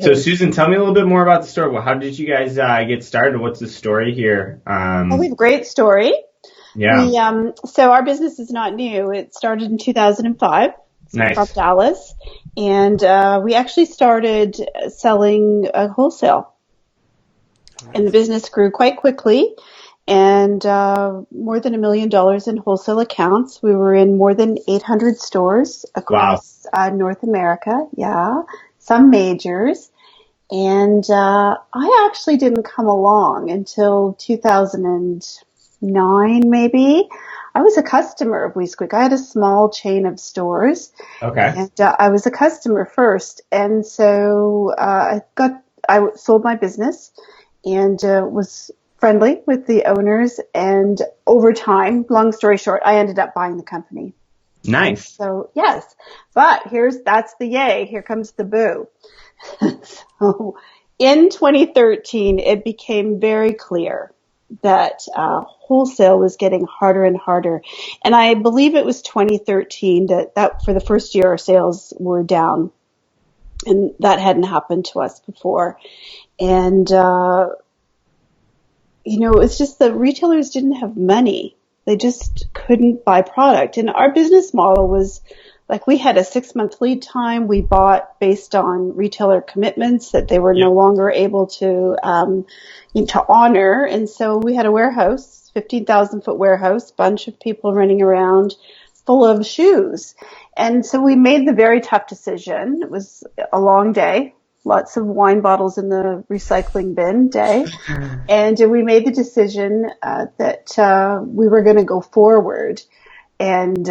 So Susan, tell me a little bit more about the store. Well, how did you guys get started? What's the story here? Well, we have a great story. Yeah, So our business is not new. It started in 2005. So we're from nice. Dallas, and we actually started selling wholesale, and the Nice. business grew quite quickly. And more than $1 million in wholesale accounts. We were in more than 800 stores Wow. across North America. Yeah, some majors. And I actually didn't come along until 2009, maybe. I was a customer of WeSqueak. I had a small chain of stores, Okay. and I was a customer first. And so I sold my business and was friendly with the owners. And over time, long story short, I ended up buying the company. And Nice. so, yes, but that's the yay. Here comes the boo. So in 2013, it became very clear that wholesale was getting harder and harder. And I believe it was 2013 that for the first year our sales were down. And that hadn't happened to us before. And, it's just the retailers didn't have money. They just couldn't buy product. And our business model was like we had a 6-month lead time. We bought based on retailer commitments that they were Yep. no longer able to honor. And so we had a warehouse, 15,000 foot warehouse, bunch of people running around full of shoes. And so we made the very tough decision. It was a long day, lots of wine bottles in the recycling bin day. And we made the decision that we were going to go forward and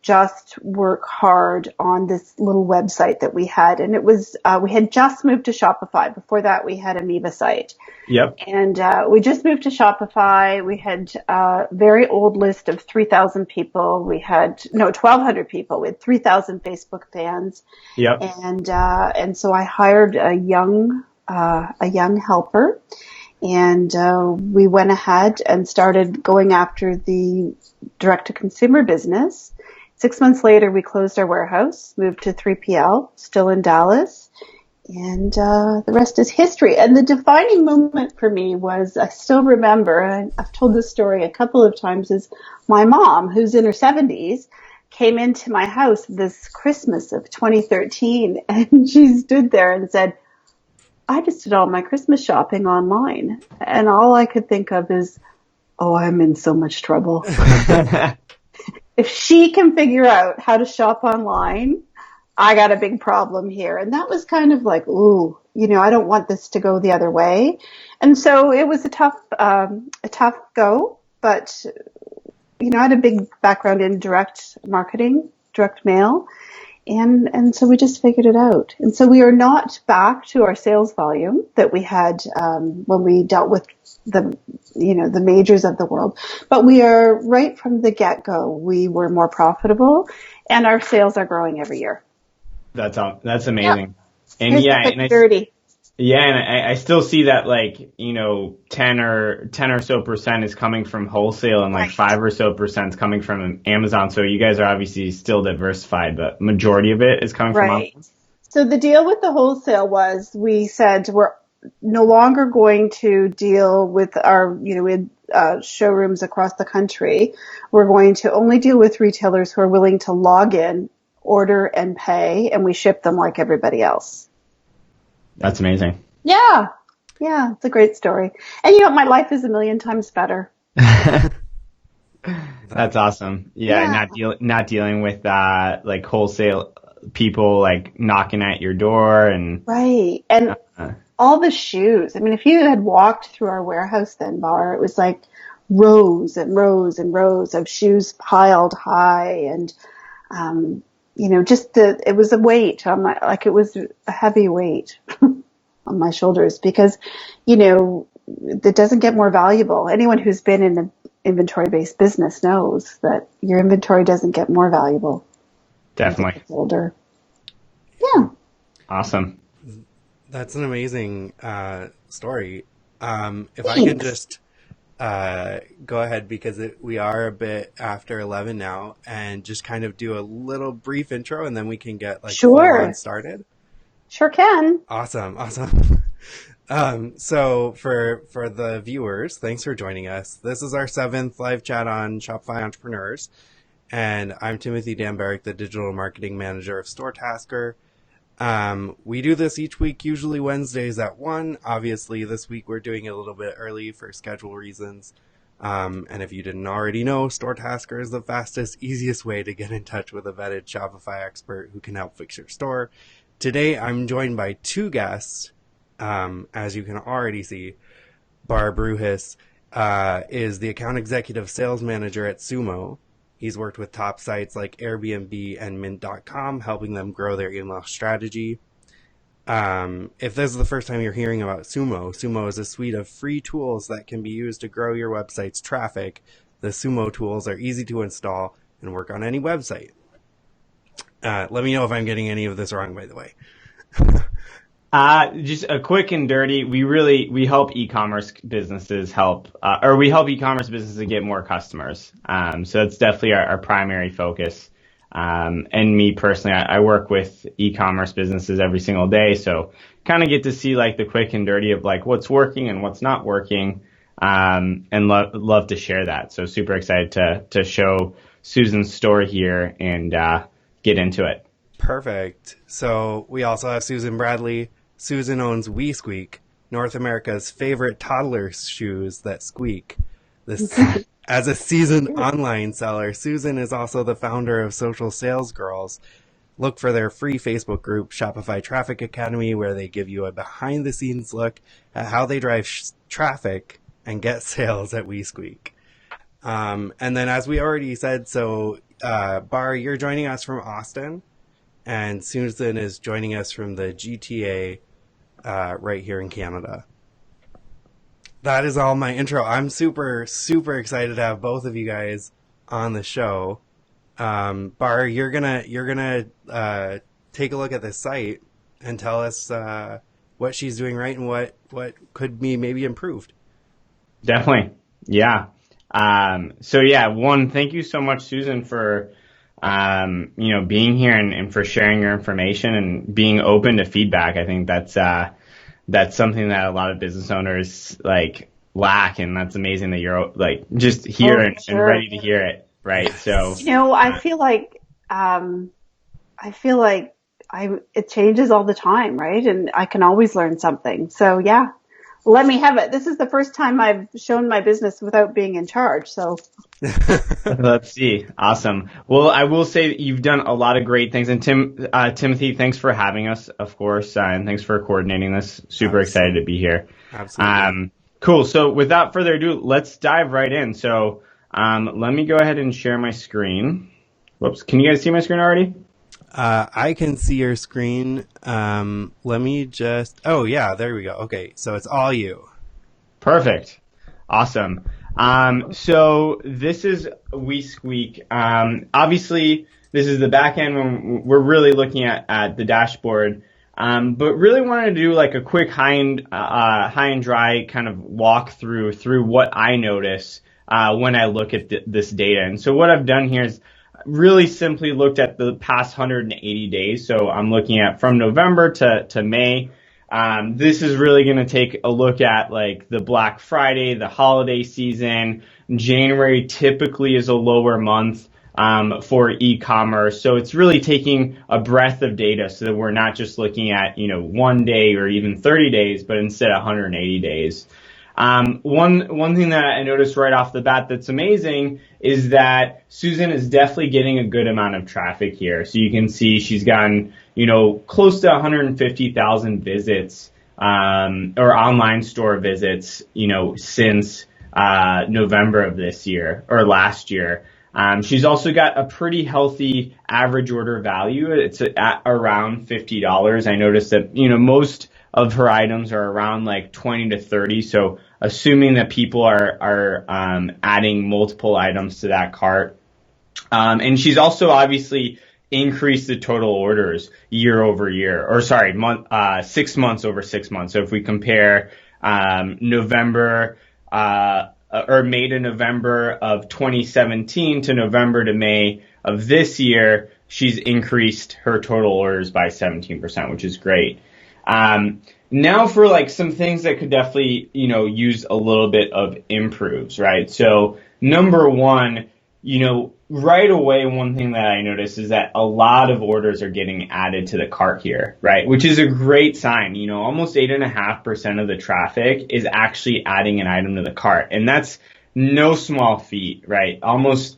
just work hard on this little website that we had. And it was we had just moved to Shopify. Before that, we had Amoeba site. Yep. And we just moved to Shopify. We had a very old list of 3,000 people. We had, no, 1,200 people. We had 3,000 Facebook fans. Yep. And so I hired a young helper. And we went ahead and started going after the direct-to-consumer business. 6 months later, we closed our warehouse, moved to 3PL, still in Dallas, and the rest is history. And the defining moment for me was, I still remember, and I've told this story a couple of times, is my mom, who's in her 70s, came into my house this Christmas of 2013, and she stood there and said, I just did all my Christmas shopping online. And all I could think of is, oh, I'm in so much trouble. If she can figure out how to shop online, I got a big problem here. And that was kind of like, ooh, I don't want this to go the other way. And so it was a tough go, but, I had a big background in direct marketing, direct mail. And so we just figured it out. And so we are not back to our sales volume that we had when we dealt with the majors of the world. But we are right from the get-go. We were more profitable, and our sales are growing every year. That's Yeah. amazing. And Here's the yeah, quick and dirty. I still see that 10 or so percent is coming from wholesale and like Right. 5 or so percent is coming from Amazon. So you guys are obviously still diversified, but majority of it is coming from Right. Amazon. So the deal with the wholesale was we said we're no longer going to deal with our, with showrooms across the country. We're going to only deal with retailers who are willing to log in, order, and pay, and we ship them like everybody else. That's amazing. Yeah. Yeah, it's a great story. And my life is a million times better. That's awesome. Yeah, Yeah. not dealing with like wholesale people like knocking at your door and Right. And all the shoes. I mean, if you had walked through our warehouse then, Bar, it was like rows and rows and rows of shoes piled high and, it was a weight on it was a heavy weight on my shoulders because, it doesn't get more valuable. Anyone who's been in an inventory-based business knows that your inventory doesn't get more valuable as it definitely gets older. Yeah. awesome. That's an amazing story. If I Thanks. could just go ahead because we are a bit after 11 now and just kind of do a little brief intro and then we can get full Sure. on started. Sure can. Awesome. So for the viewers, thanks for joining us. This is our 7th live chat on Shopify Entrepreneurs, and I'm Timothy Danberg, the Digital Marketing Manager of StoreTasker. We do this each week, usually Wednesdays at 1. Obviously, this week we're doing it a little bit early for schedule reasons. And if you didn't already know, StoreTasker is the fastest, easiest way to get in touch with a vetted Shopify expert who can help fix your store. Today, I'm joined by 2 guests. As you can already see, Bar Bruhis is the account executive sales manager at Sumo. He's worked with top sites like Airbnb and Mint.com, helping them grow their email strategy. If this is the first time you're hearing about Sumo is a suite of free tools that can be used to grow your website's traffic. The Sumo tools are easy to install and work on any website. Let me know if I'm getting any of this wrong, by the way. Just a quick and dirty. We help e-commerce businesses we help e-commerce businesses get more customers. So that's definitely our primary focus. And me personally, I work with e-commerce businesses every single day. So kind of get to see like the quick and dirty of like what's working and what's not working. And love to share that. So super excited to show Susan's story here and, get into it. Perfect. So we also have Susan Bradley. Susan owns WeSqueak, North America's favorite toddler shoes that squeak. As a seasoned online seller, Susan is also the founder of Social Sales Girls. Look for their free Facebook group, Shopify Traffic Academy, where they give you a behind-the-scenes look at how they drive traffic and get sales at WeSqueak. And then, as we already said, Bar, you're joining us from Austin, and Susan is joining us from the GTA right here in Canada. That is all my intro. I'm super, super excited to have both of you guys on the show. Bar, you're gonna take a look at this site and tell us what she's doing right and what could be maybe improved. Definitely, yeah. Thank you so much, Susan, for being here and for sharing your information and being open to feedback. I think that's something that a lot of business owners lack, and that's amazing that you're just here and ready to hear it, right? So I feel like it changes all the time, right? And I can always learn something. So yeah, let me have it. This is the first time I've shown my business without being in charge. So let's see. Awesome. Well, I will say that you've done a lot of great things. And Timothy, thanks for having us, of course, and thanks for coordinating this. Super excited to be here. Absolutely. Cool. So without further ado, let's dive right in. So let me go ahead and share my screen. Whoops. Can you guys see my screen already? I can see your screen. Let me just... Oh, yeah, there we go. Okay, so it's all you. Perfect. Awesome. So this is WeSqueak. Obviously, this is the back end when we're really looking at the dashboard. But really wanted to do like a quick high and dry kind of walk through what I notice when I look at this data. And so what I've done here is really simply looked at the past 180 days. So I'm looking at from November to May. This is really going to take a look at like the Black Friday, the holiday season. January typically is a lower month for e-commerce. So it's really taking a breadth of data so that we're not just looking at, 1 day or even 30 days, but instead 180 days. One thing that I noticed right off the bat that's amazing is that Susan is definitely getting a good amount of traffic here. So you can see she's gotten, close to 150,000 visits, or online store visits, since, November of this year or last year. She's also got a pretty healthy average order value. It's at around $50. I noticed that, most of her items are around like 20 to 30. So assuming that people are adding multiple items to that cart. And she's also obviously increased the total orders year over year, 6 months over 6 months. So if we compare, November, or May to November of 2017 to November to May of this year, she's increased her total orders by 17%, which is great. Now for like some things that could definitely, use a little bit of improves, right? So number one, right away, one thing that I noticed is that a lot of orders are getting added to the cart here, right? Which is a great sign. Almost 8.5% of the traffic is actually adding an item to the cart. And that's no small feat, right? Almost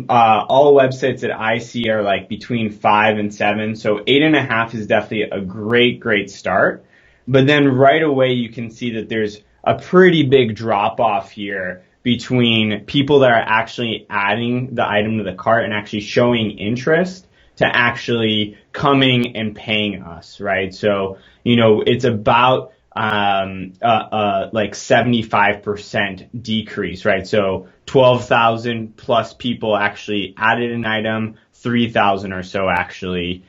all websites that I see are like between 5 and 7. So 8.5 is definitely a great start. But then right away, you can see that there's a pretty big drop off here between people that are actually adding the item to the cart and actually showing interest to actually coming and paying us, right? So, it's about like 75% decrease, right? So 12,000 plus people actually added an item, 3,000 or so actually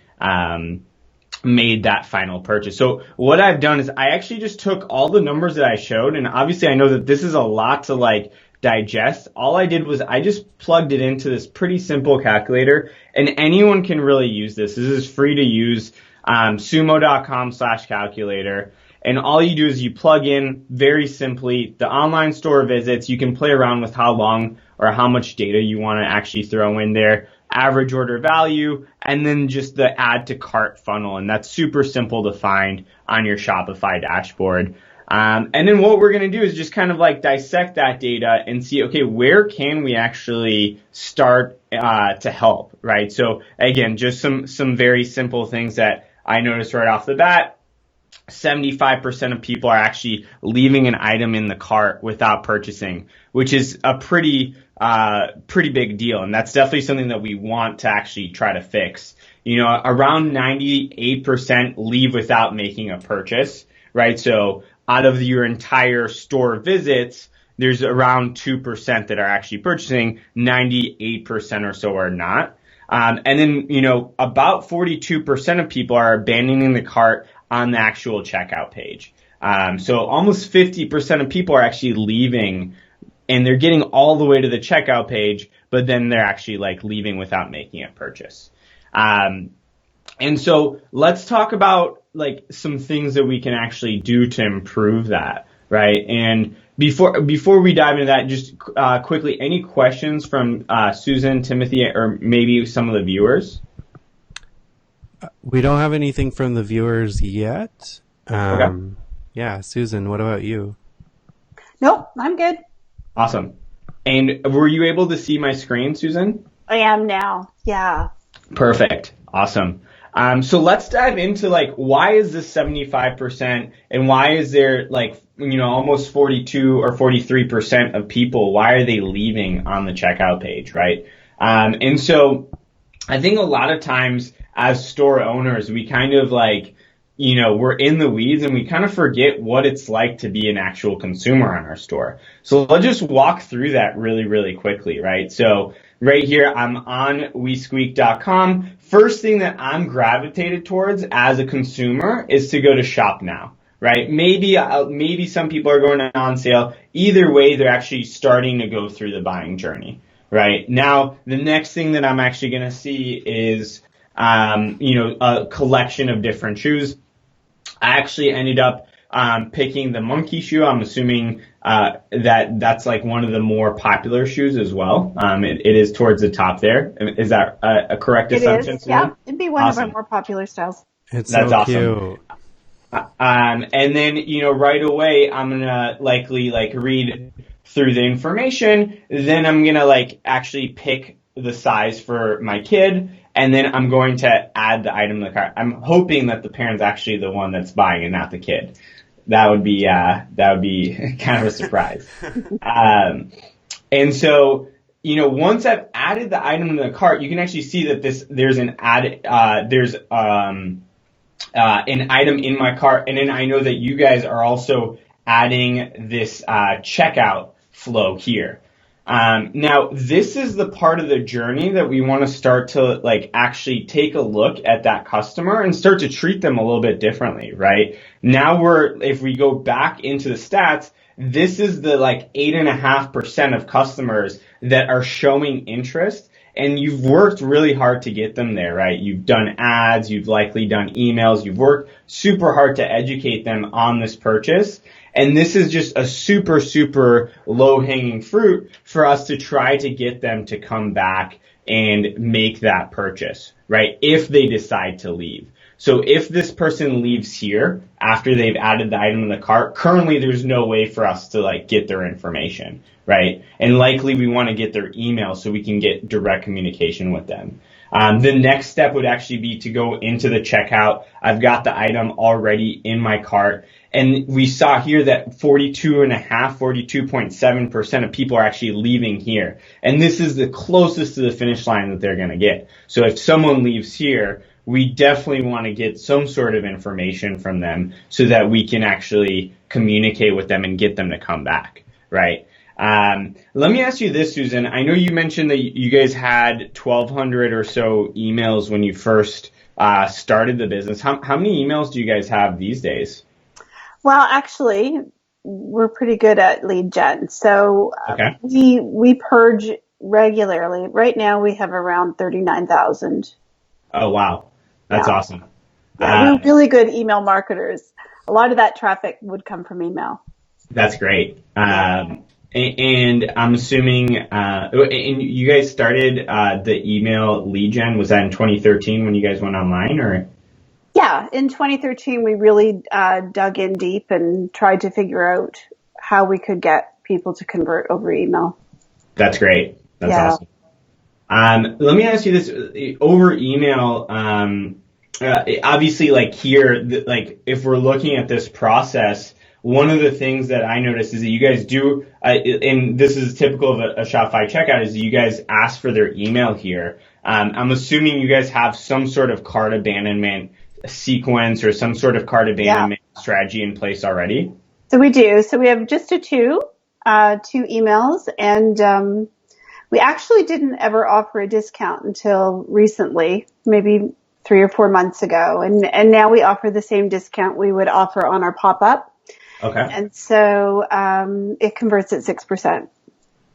made that final purchase. So what I've done is I actually just took all the numbers that I showed, and obviously I know that this is a lot to like digest. All I did was I just plugged it into this pretty simple calculator, and anyone can really use this. This is free to use, sumo.com/calculator. And all you do is you plug in very simply the online store visits. You can play around with how long or how much data you want to actually throw in there, average order value, and then just the add to cart funnel. And that's super simple to find on your Shopify dashboard. And then what we're going to do is just kind of like dissect that data and see, okay, where can we actually start to help, right? So again, just some very simple things that I noticed right off the bat. 75% of people are actually leaving an item in the cart without purchasing, which is a pretty big deal. And that's definitely something that we want to actually try to fix. Around 98% leave without making a purchase, right? So out of your entire store visits, there's around 2% that are actually purchasing, 98% or so are not. And then, about 42% of people are abandoning the cart on the actual checkout page. So almost 50% of people are actually leaving, and they're getting all the way to the checkout page, but then they're actually like leaving without making a purchase. And so let's talk about like some things that we can actually do to improve that, right? And before we dive into that, just quickly, any questions from Susan, Timothy, or maybe some of the viewers? We don't have anything from the viewers yet. Okay. Yeah, Susan, what about you? Nope, I'm good. Awesome. And were you able to see my screen, Susan? I am now. Yeah. Perfect. Awesome. So let's dive into like, why is this 75% and why is there like, almost 42 or 43% of people, why are they leaving on the checkout page, right? And so I think a lot of times as store owners, we kind of like, we're in the weeds and we kind of forget what it's like to be an actual consumer on our store. So let's just walk through that really quickly, right? So right here, I'm on WeSqueak.com. First thing that I'm gravitated towards as a consumer is to go to shop now, right? Maybe some people are going on sale. Either way, they're actually starting to go through the buying journey, right? Now, the next thing that I'm actually going to see is, a collection of different shoes. I actually ended up picking the monkey shoe. I'm assuming that's like one of the more popular shoes as well. It is towards the top there. Is that a correct assumption? It is, yeah. It'd be one of our more popular styles. That's so awesome. Cute. And then, right away, I'm going to likely like read through the information. Then I'm going to like actually pick the size for my kid. And then I'm going to add the item to the cart. I'm hoping that the parent's actually the one that's buying and not the kid. That would be kind of a surprise. And so, once I've added the item to the cart, you can actually see that there's an item in my cart. And then I know that you guys are also adding this checkout flow here. Now, this is the part of the journey that we want to start to like actually take a look at that customer and start to treat them a little bit differently, right? Now if we go back into the stats, this is the like 8.5% of customers that are showing interest and you've worked really hard to get them there, right? You've done ads, you've likely done emails, you've worked super hard to educate them on this purchase. And this is just a super, super low hanging fruit for us to try to get them to come back and make that purchase, right? If they decide to leave. So if this person leaves here after they've added the item in the cart, currently there's no way for us to like get their information, right? And likely we want to get their email so we can get direct communication with them. The next step would actually be to go into the checkout. I've got the item already in my cart. And we saw here that 42.7% of people are actually leaving here. And this is the closest to the finish line that they're going to get. So if someone leaves here, we definitely want to get some sort of information from them so that we can actually communicate with them and get them to come back, right? Let me ask you this, Susan. I know you mentioned that you guys had 1,200 or so emails when you first started the business. How many emails do you guys have these days? Well, actually, we're pretty good at lead gen. So Okay. we purge regularly. Right now we have around 39,000. Oh, wow. That's awesome. Yeah, we're really good email marketers. A lot of that traffic would come from email. That's great. And I'm assuming, and you guys started the email lead gen, was that in 2013 when you guys went online, or? Yeah, in 2013, we really dug in deep and tried to figure out how we could get people to convert over email. That's great. That's awesome. Let me ask you this, over email, obviously like here, like if we're looking at this process, one of the things that I noticed is that you guys do, and this is typical of a Shopify checkout, is you guys ask for their email here. I'm assuming you guys have some sort of cart abandonment sequence or some sort of cart abandonment strategy in place already. So we do. So we have just two emails, and we actually didn't ever offer a discount until recently, maybe 3 or 4 months ago. And now we offer the same discount we would offer on our pop-up. Okay. And so it converts at 6%.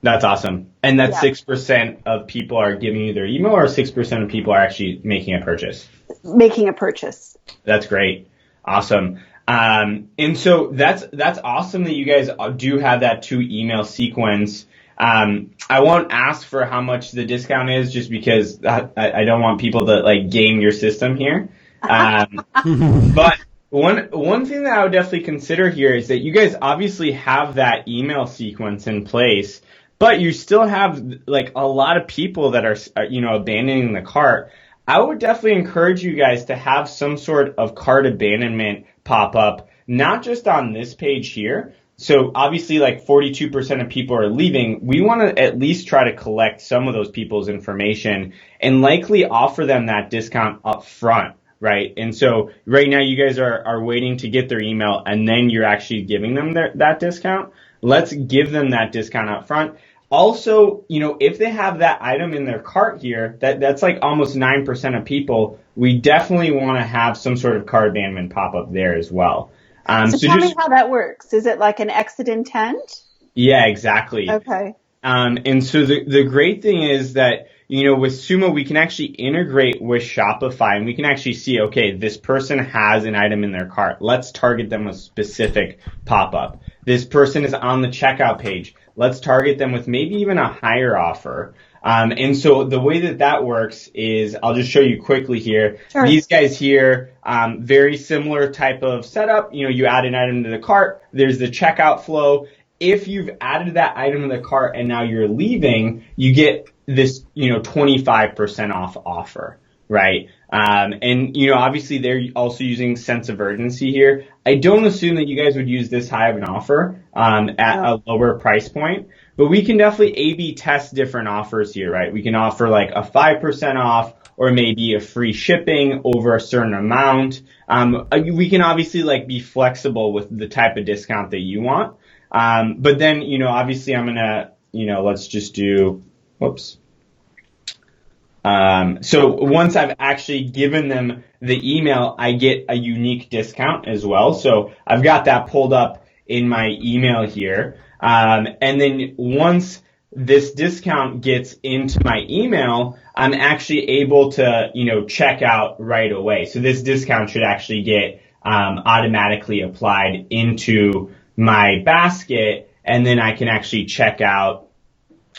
That's awesome. And that 6% of people are giving you their email, or 6% of people are actually making a purchase? Making a purchase. That's great. Awesome. And so that's awesome that you guys do have that 2 email sequence. I won't ask for how much the discount is just because I don't want people to like game your system here. But one thing that I would definitely consider here is that you guys obviously have that email sequence in place, but you still have like a lot of people that are, abandoning the cart. I would definitely encourage you guys to have some sort of cart abandonment pop up, not just on this page here. So obviously like 42% of people are leaving. We want to at least try to collect some of those people's information and likely offer them that discount up front, right? And so right now you guys are waiting to get their email and then you're actually giving them that discount. Let's give them that discount up front. Also, if they have that item in their cart here, that's like almost 9% of people, we definitely want to have some sort of cart abandonment pop up there as well. So tell me how that works. Is it like an exit intent? Yeah, exactly. Okay. And so the great thing is that, with Sumo, we can actually integrate with Shopify and we can actually see, okay, this person has an item in their cart. Let's target them with specific pop-up. This person is on the checkout page. Let's target them with maybe even a higher offer. And so the way that works is, I'll just show you quickly here. Sure. These guys here, very similar type of setup. You add an item to the cart. There's the checkout flow. If you've added that item to the cart and now you're leaving, you get this, 25% off offer, right? And obviously they're also using sense of urgency here. I don't assume that you guys would use this high of an offer, at a lower price point. But we can definitely A/B test different offers here, right? We can offer like a 5% off or maybe a free shipping over a certain amount. We can obviously like be flexible with the type of discount that you want. But then, obviously I'm going to, let's just do, whoops. So once I've actually given them the email, I get a unique discount as well. So I've got that pulled up in my email here. And then once this discount gets into my email, I'm actually able to, check out right away. So this discount should actually get automatically applied into my basket, and then I can actually check out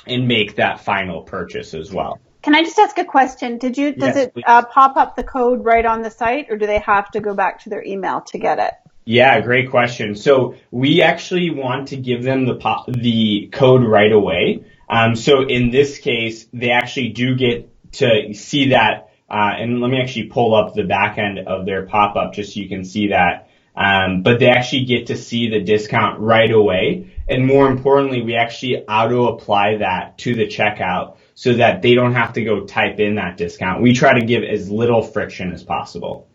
and make that final purchase as well. Can I just ask a question? Does it pop up the code right on the site, or do they have to go back to their email to get it? Yeah, great question. So we actually want to give them the code right away. So in this case, they actually do get to see that. And let me actually pull up the back end of their pop-up just so you can see that. But they actually get to see the discount right away. And more importantly, we actually auto-apply that to the checkout so that they don't have to go type in that discount. We try to give as little friction as possible.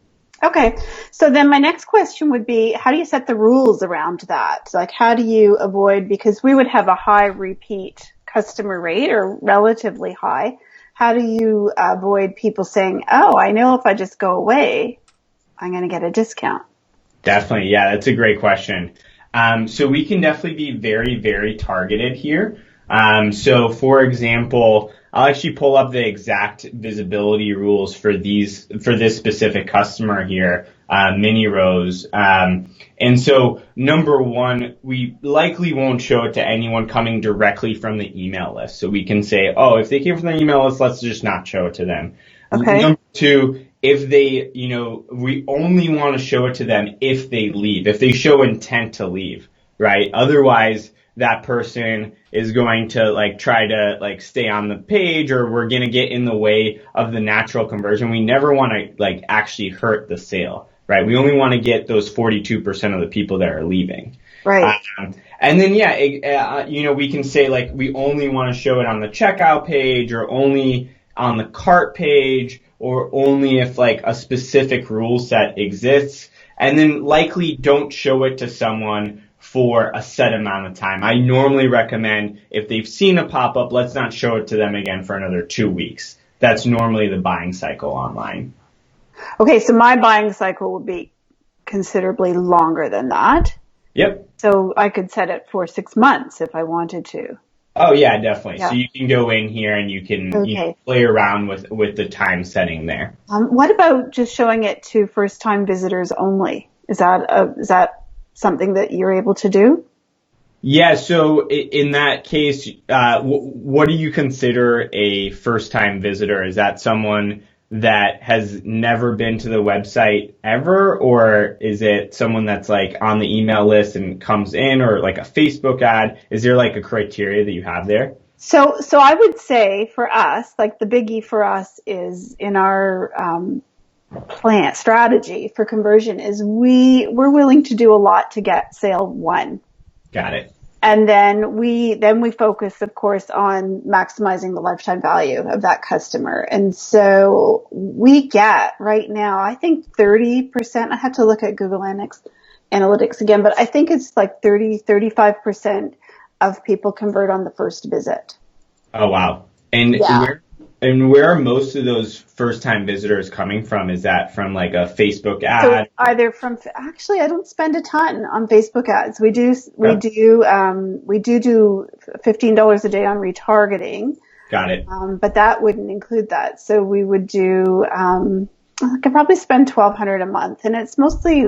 Okay. So then my next question would be, how do you set the rules around that? Like, how do you avoid, because we would have a high repeat customer rate, or relatively high. How do you avoid people saying, oh, I know if I just go away, I'm going to get a discount? Definitely. Yeah, that's a great question. So we can definitely be very, very targeted here. So for example, I'll actually pull up the exact visibility rules for this specific customer here, Mini Rose. And so number one, we likely won't show it to anyone coming directly from the email list. So we can say, oh, if they came from the email list, let's just not show it to them. Okay. Number two, if they, we only want to show it to them if they leave, if they show intent to leave, right? Otherwise, that person is going to try to stay on the page, or we're going to get in the way of the natural conversion. We never want to actually hurt the sale, right? We only want to get those 42% of the people that are leaving. Right. And then, we can say we only want to show it on the checkout page, or only on the cart page, or only if a specific rule set exists. And then likely don't show it to someone for a set amount of time. I normally recommend, if they've seen a pop-up, let's not show it to them again for another 2 weeks. That's normally the buying cycle online. Okay, so my buying cycle would be considerably longer than that. Yep. So I could set it for 6 months if I wanted to. Oh yeah, definitely. Yeah. So you can go in here and you can play around with the time setting there. What about just showing it to first-time visitors only? Is that something that you're able to do? Yeah, so in that case, what do you consider a first-time visitor? Is that someone that has never been to the website ever, or is it someone that's on the email list and comes in, or a Facebook ad? Is there a criteria that you have there? So I would say for us, the biggie for us is in our plan strategy for conversion is we're willing to do a lot to get sale one. Got it. And then we focus, of course, on maximizing the lifetime value of that customer. And so we get right now, I think 30%, I have to look at Google Analytics again, but I think it's 35% of people convert on the first visit. Oh, wow. And yeah. Where are most of those first-time visitors coming from? Is that from a Facebook ad? So either from, actually, I don't spend a ton on Facebook ads. We do $15 a day on retargeting. Got it. But that wouldn't include that. So we would do, I could probably spend $1,200 a month, and it's mostly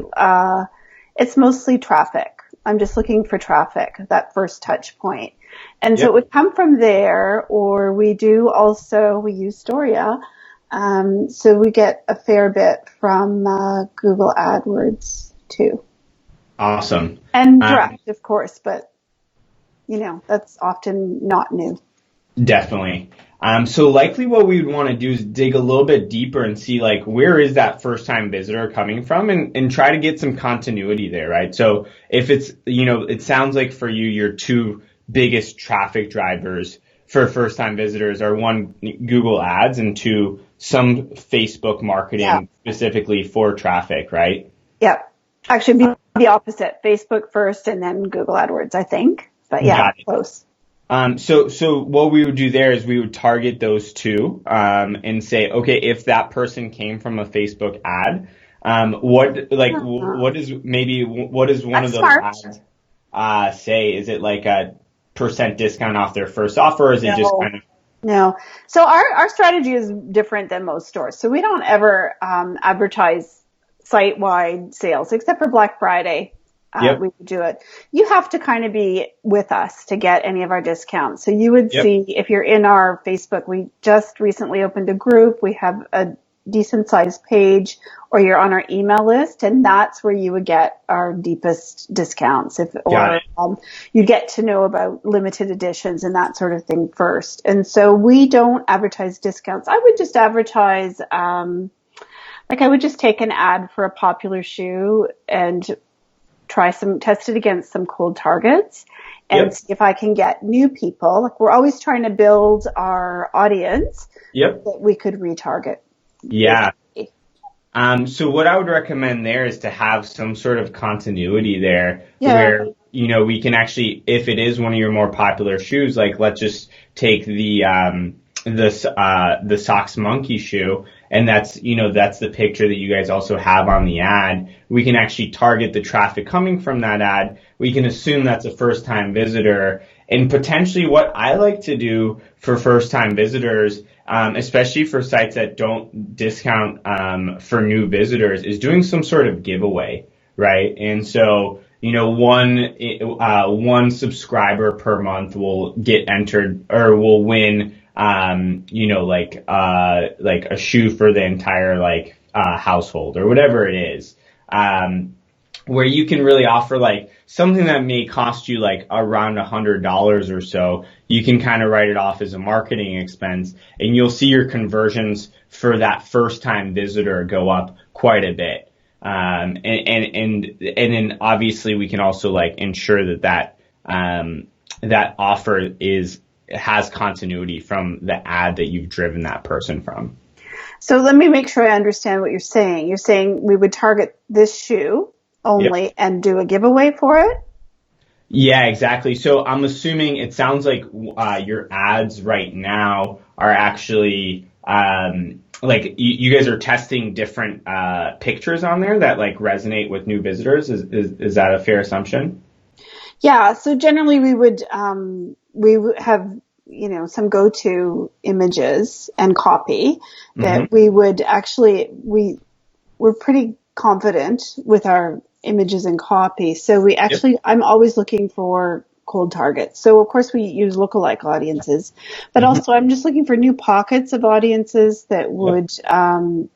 traffic. I'm just looking for traffic, that first touch point. And so it would come from there, or we use Storia. So we get a fair bit from Google AdWords too. Awesome. And direct, of course, but that's often not new. Definitely. So likely what we would want to do is dig a little bit deeper and see where is that first time visitor coming from, and try to get some continuity there, right? So if it's, it sounds like for you, your two biggest traffic drivers for first time visitors are one, Google ads, and two, some Facebook marketing specifically for traffic, right? Yeah. Actually, it'd be the opposite. Facebook first and then Google AdWords, I think. But yeah, close. So what we would do there is we would target those two, and say, okay, if that person came from a Facebook ad, what does one of those ads, say? Is it percent discount off their first offer, or is it just kind of? No. So our strategy is different than most stores. So we don't ever advertise site-wide sales except for Black Friday. Yep. We would do it. You have to kind of be with us to get any of our discounts. So you would see if you're in our Facebook, we just recently opened a group. We have a decent sized page, or you're on our email list, and that's where you would get our deepest discounts. You get to know about limited editions and that sort of thing first. And so we don't advertise discounts. I would just advertise, I would just take an ad for a popular shoe and test it against some cold targets and see if I can get new people. Like, we're always trying to build our audience that we could retarget. Yeah. So what I would recommend there is to have some sort of continuity there where, we can actually, if it is one of your more popular shoes, like let's just take the Socks Monkey shoe, and that's the picture that you guys also have on the ad. We can actually target the traffic coming from that ad. We can assume that's a first time visitor, and potentially what I like to do for first time visitors, especially for sites that don't discount, for new visitors, is doing some sort of giveaway, right? And so, one subscriber per month will get entered or will win, like a shoe for the entire household or whatever it is, where you can really offer something that may cost you around $100 or so. You can kind of write it off as a marketing expense, and you'll see your conversions for that first time visitor go up quite a bit. And then obviously we can also ensure that offer has continuity from the ad that you've driven that person from. So let me make sure I understand what you're saying. You're saying we would target this shoe only and do a giveaway for it? Yeah, exactly. So I'm assuming it sounds like your ads right now are actually you guys are testing different pictures on there that resonate with new visitors. Is that a fair assumption? Yeah. So generally we would have some go-to images and copy that we would actually we're pretty confident with our images and copy. So we actually I'm always looking for cold targets. So of course we use lookalike audiences, but also I'm just looking for new pockets of audiences that would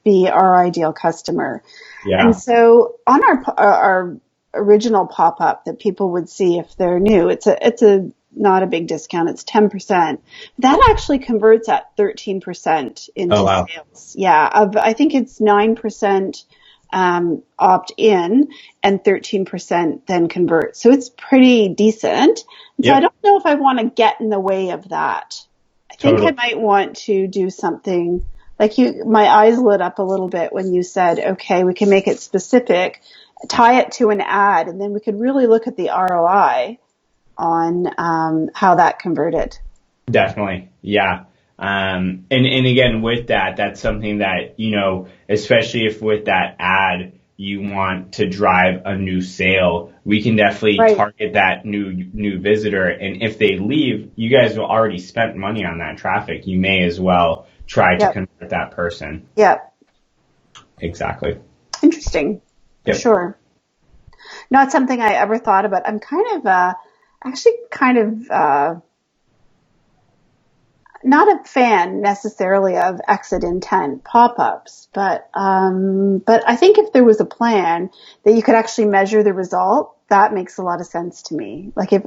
be our ideal customer. Yeah. And so on our original pop-up that people would see if they're new, it's a not a big discount. It's 10%. That actually converts at 13% into sales. Yeah. I think it's 9% opt in and 13% then convert. So it's pretty decent. So I don't know if I want to get in the way of that. I think I might want to do something my eyes lit up a little bit when you said, okay, we can make it specific, tie it to an ad, and then we could really look at the ROI on how that converted. Definitely. Yeah. And again, with that's something that, especially if with that ad you want to drive a new sale, we can definitely target that new visitor. And if they leave, you guys have already spent money on that traffic. You may as well try to convert that person. Yep. Exactly. Interesting. For sure. Not something I ever thought about. I'm kind of, not a fan necessarily of exit intent pop-ups, but I think if there was a plan that you could actually measure the result, that makes a lot of sense to me. Like if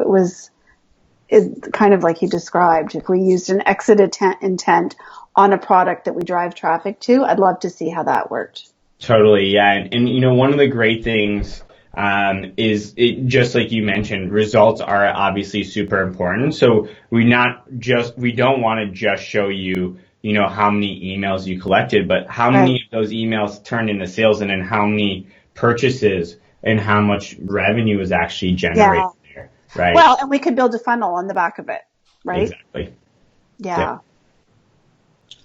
it's kind of like you described, if we used an exit intent on a product that we drive traffic to, I'd love to see how that worked. Totally. Yeah. And one of the great things is just like you mentioned, results are obviously super important. So we don't want to just show you, how many emails you collected, but how many of those emails turned into sales, and then how many purchases and how much revenue is actually generated there. Right. Well, and we could build a funnel on the back of it. Right. Exactly. Yeah.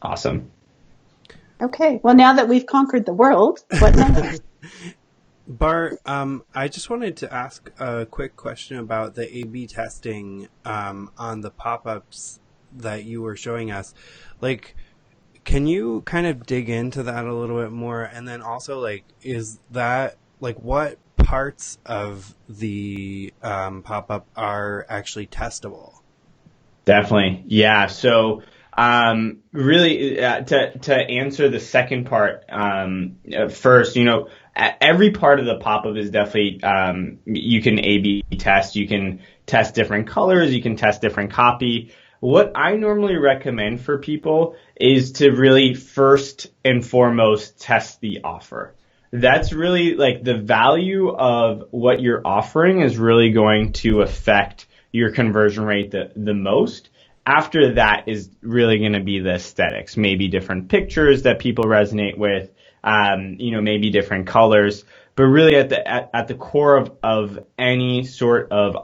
Awesome. Okay. Well, now that we've conquered the world, what next? Bart, I just wanted to ask a quick question about the A/B testing on the pop-ups that you were showing us. Like, can you kind of dig into that a little bit more? And then also, like, is that, like, what parts of the pop-up are actually testable? Definitely. Yeah. So, really, to answer the second part, first, every part of the pop-up is definitely, you can A/B test, you can test different colors, you can test different copy. What I normally recommend for people is to really first and foremost test the offer. That's really like the value of what you're offering is really going to affect your conversion rate the most. After that is really going to be the aesthetics, maybe different pictures that people resonate with, maybe different colors. But really at the core of any sort of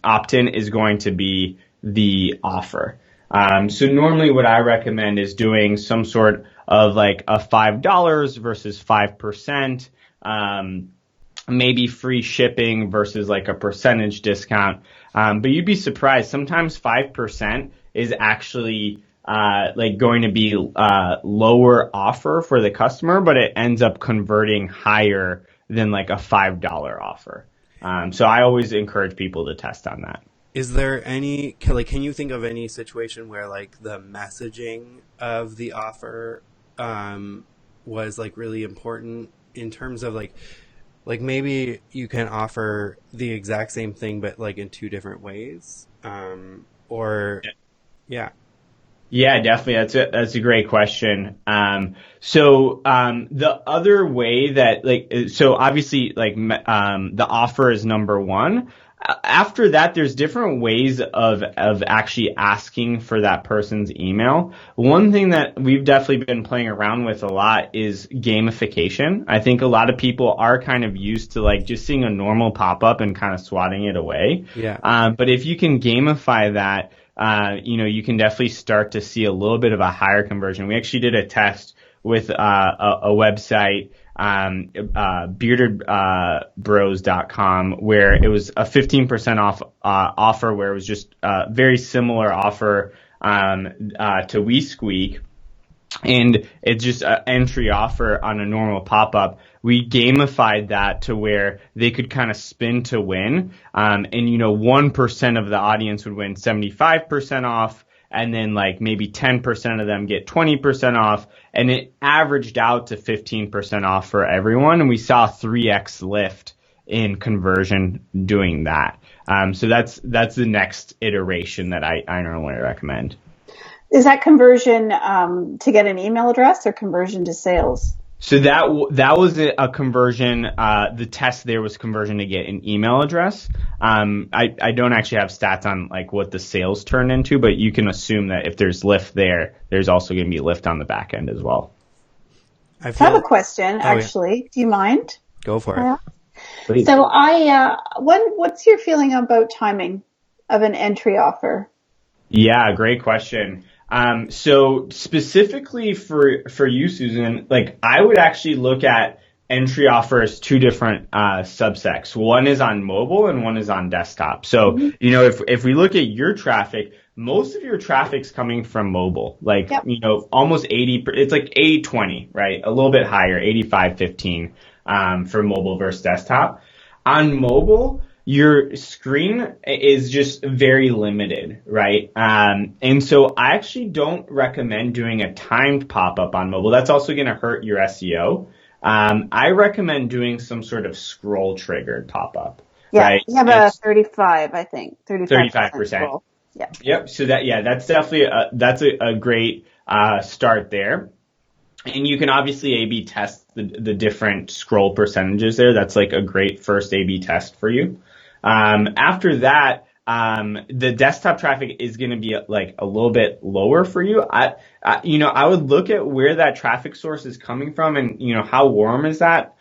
opt-in is going to be the offer. So normally what I recommend is doing some sort of like a $5 versus 5%, maybe free shipping versus like a percentage discount. But you'd be surprised. Sometimes 5% is actually like going to be lower offer for the customer, but it ends up converting higher than like a $5 offer. So I always encourage people to test on that. Is there any, can you think of any situation where like the messaging of the offer was like really important in terms of like maybe you can offer the exact same thing but like in two different ways, or yeah. Yeah, definitely. That's a great question. The other way that so obviously the offer is number one. After that, there's different ways of actually asking for that person's email. One thing that we've definitely been playing around with a lot is gamification. I think a lot of people are kind of used to like just seeing a normal pop-up and kind of swatting it away. Yeah. But if you can gamify that, you can definitely start to see a little bit of a higher conversion. We actually did a test with a website, beardedbros.com, where it was a 15% off offer, where it was just a very similar offer to WeSqueak. And it's just an entry offer on a normal pop-up. We gamified that to where they could kind of spin to win. 1% of the audience would win 75% off. And then like maybe 10% of them get 20% off. And it averaged out to 15% off for everyone. And we saw 3x lift in conversion doing that. So that's the next iteration that I normally recommend. Is that conversion to get an email address or conversion to sales? So that was a conversion. The test there was conversion to get an email address. I don't actually have stats on like what the sales turned into, but you can assume that if there's lift there, there's also going to be lift on the back end as well. I have a question, actually. Yeah. Do you mind? Go for it. Please. So what's your feeling about timing of an entry offer? Yeah, great question. So specifically for you, Susan, like I would actually look at entry offers two different subsects. One is on mobile and one is on desktop. So, if we look at your traffic, most of your traffic's coming from mobile. Like, yep. Almost 80, it's like 80-20, right? A little bit higher, 85-15 for mobile versus desktop. On mobile, your screen is just very limited, right? And so I actually don't recommend doing a timed pop-up on mobile. That's also going to hurt your SEO. I recommend doing some sort of scroll triggered pop-up. Yeah, right? You have a 35, I think. 35%. Yeah. Yep. So that's definitely a great start there. And you can obviously A/B test the different scroll percentages there. That's like a great first A/B test for you. After that, the desktop traffic is going to be like a little bit lower for you. I would look at where that traffic source is coming from and, how warm is that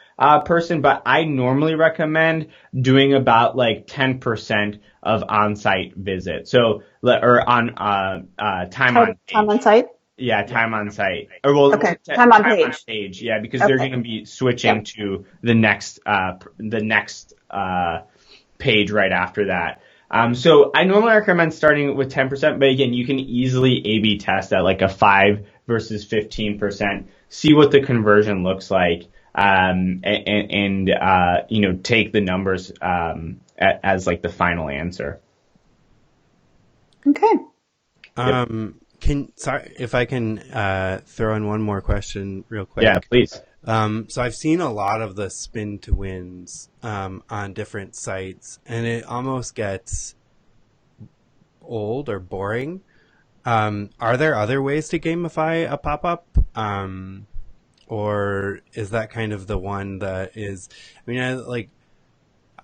person. But I normally recommend doing about like 10% of on-site visit. So, or on time on site. Yeah, time on site. Or well, Okay, time on page. Yeah, because they're going to be switching to the next page right after that. So I normally recommend starting with 10%, but again, you can easily A/B test at like a 5 versus 15%, see what the conversion looks like, and take the numbers as like the final answer. Okay. Sorry if I can throw in one more question real quick. Yeah, please. So I've seen a lot of the spin to wins on different sites, and it almost gets old or boring. Are there other ways to gamify a pop-up? Or is that kind of the one that is, I mean,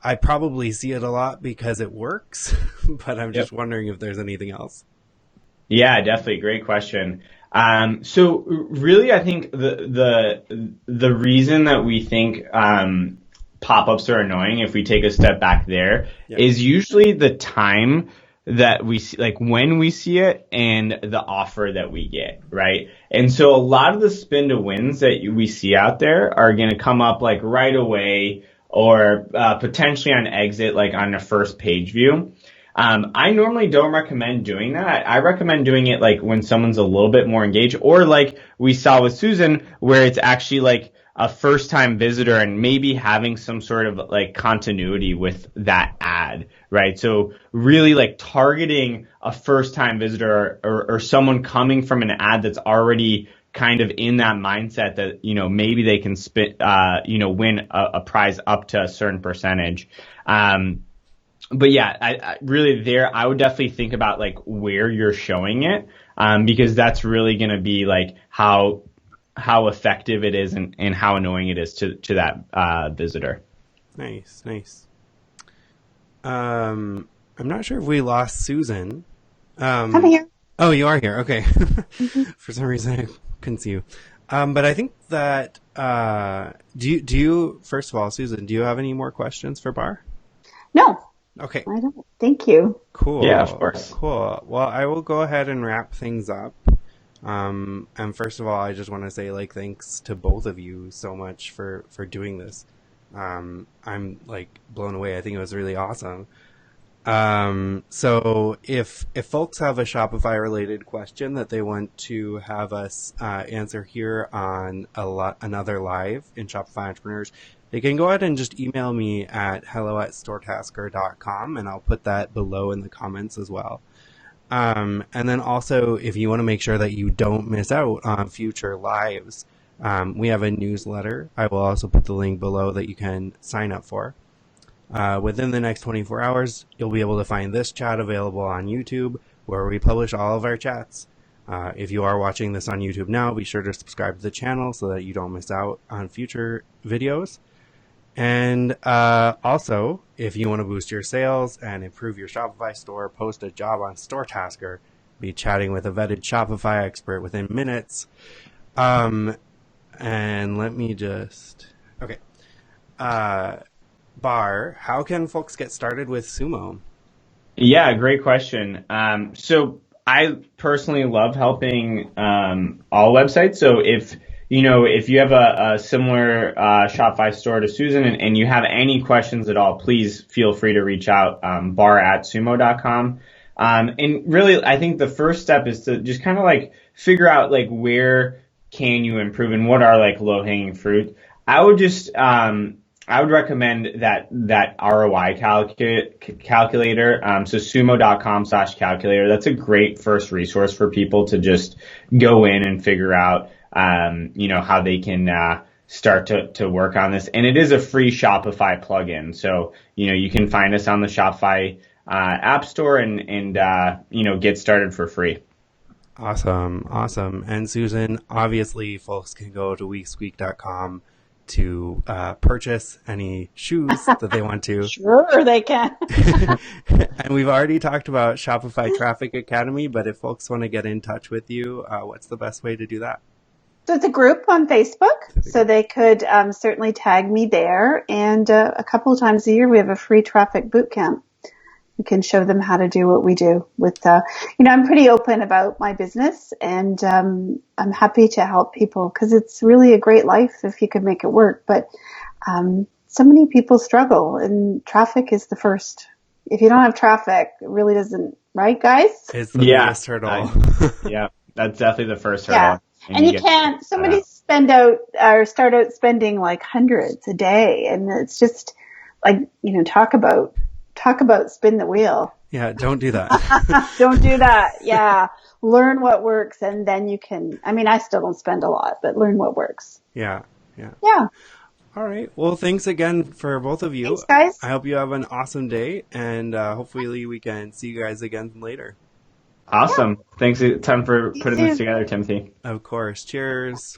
I probably see it a lot because it works, but I'm just wondering if there's anything else. Yeah, definitely. Great question. So really, I think the reason that we think pop-ups are annoying, if we take a step back there, is usually the time that we see, like when we see it and the offer that we get, right? And so a lot of the spin to wins that we see out there are going to come up like right away or potentially on exit, like on the first page view. I normally don't recommend doing that. I recommend doing it like when someone's a little bit more engaged, or like we saw with Susan, where it's actually like a first time visitor and maybe having some sort of like continuity with that ad, right? So really like targeting a first time visitor or someone coming from an ad that's already kind of in that mindset that, maybe they can win a prize up to a certain percentage. But yeah, I really I would definitely think about like where you're showing it, because that's really going to be like how effective it is and how annoying it is to that visitor. Nice. I'm not sure if we lost Susan. I'm here. Oh, you are here. Okay. Mm-hmm. For some reason I couldn't see you. But I think that do you first of all, Susan, do you have any more questions for Bar? No. Okay. I don't. Thank you. Cool. Yeah, of course. Cool. Well, I will go ahead and wrap things up. And first of all, I just want to say thanks to both of you so much for doing this. I'm like blown away. I think it was really awesome. So if folks have a Shopify related question that they want to have us answer here on another live in Shopify Entrepreneurs, they can go ahead and just email me at hello@storetasker.com, and I'll put that below in the comments as well. And then also, if you want to make sure that you don't miss out on future lives, we have a newsletter. I will also put the link below that you can sign up for. Within the next 24 hours, you'll be able to find this chat available on YouTube, where we publish all of our chats. If you are watching this on YouTube now, be sure to subscribe to the channel so that you don't miss out on future videos. And also, if you want to boost your sales and improve your Shopify store, post a job on StoreTasker, be chatting with a vetted Shopify expert within minutes. And let me just... Okay. Bar, how can folks get started with Sumo? Yeah, great question. So I personally love helping all websites. So if you have a similar Shopify store to Susan and you have any questions at all, please feel free to reach out, bar@sumo.com. And really, I think the first step is to just kind of like figure out like where can you improve and what are like low hanging fruit. I would recommend that ROI calculator. So sumo.com/calculator. That's a great first resource for people to just go in and figure out, how they can start to work on this. And it is a free Shopify plugin. So, you can find us on the Shopify App Store and get started for free. Awesome. And Susan, obviously folks can go to weeksqueak.com to purchase any shoes that they want to. Sure, they can. And we've already talked about Shopify Traffic Academy, but if folks want to get in touch with you, what's the best way to do that? So it's a group on Facebook, so they could certainly tag me there. And a couple of times a year, we have a free traffic boot camp. we can show them how to do what we do with, I'm pretty open about my business, and I'm happy to help people because it's really a great life if you could make it work. But so many people struggle, and traffic is the first. If you don't have traffic, it really doesn't, right, guys? It's the biggest hurdle. Yeah, that's definitely the first Yeah. hurdle. And you can't, somebody start out spending like hundreds a day. And it's just like, talk about spin the wheel. Yeah, don't do that. Don't do that. Yeah. Learn what works, and then you can, I still don't spend a lot, but learn what works. Yeah. Yeah. All right. Well, thanks again for both of you. Thanks, guys. I hope you have an awesome day, and hopefully we can see you guys again later. Awesome. Thanks a ton for putting this together, Timothy. Of course. Cheers.